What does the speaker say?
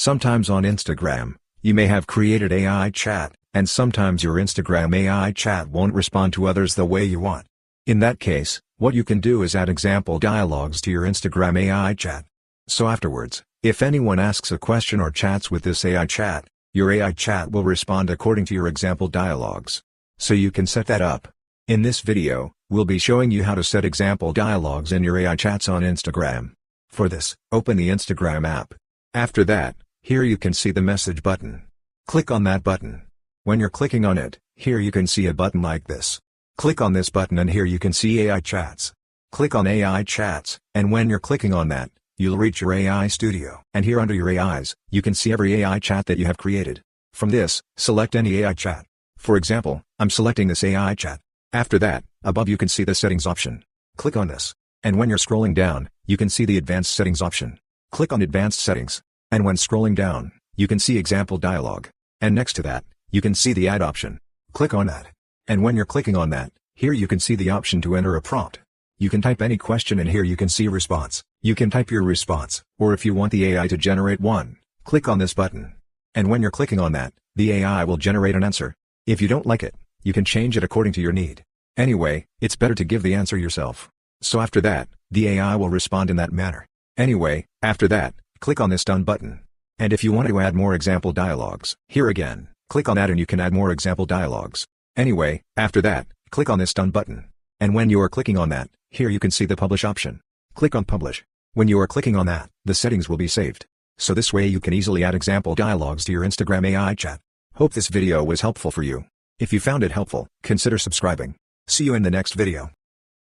Sometimes on Instagram, you may have created AI chat, and sometimes your Instagram AI chat won't respond to others the way you want. In that case, what you can do is add example dialogues to your Instagram AI chat. So afterwards, if anyone asks a question or chats with this AI chat, your AI chat will respond according to your example dialogues. So you can set that up. In this video, we'll be showing you how to set example dialogues in your AI chats on Instagram. For this, open the Instagram app. After that, here you can see the message button. Click on that button. When you're clicking on it, here you can see a button like this. Click on this button and here you can see AI chats. Click on AI chats, and when you're clicking on that, you'll reach your AI studio. And here under your AIs, you can see every AI chat that you have created. From this, select any AI chat. For example, I'm selecting this AI chat. After that, above you can see the settings option. Click on this. And when you're scrolling down, you can see the advanced settings option. Click on advanced settings. And when scrolling down, you can see example dialog. And next to that, you can see the add option. Click on that. And when you're clicking on that, here you can see the option to enter a prompt. You can type any question and here you can see response. You can type your response, or if you want the AI to generate one, click on this button. And when you're clicking on that, the AI will generate an answer. If you don't like it, you can change it according to your need. Anyway, it's better to give the answer yourself. So after that, the AI will respond in that manner. Anyway, after that, click on this done button. And if you want to add more example dialogues, here again, click on that and you can add more example dialogues. Anyway, after that, click on this done button. And when you are clicking on that, here you can see the publish option. Click on publish. When you are clicking on that, the settings will be saved. So this way you can easily add example dialogues to your Instagram AI chat. Hope this video was helpful for you. If you found it helpful, consider subscribing. See you in the next video.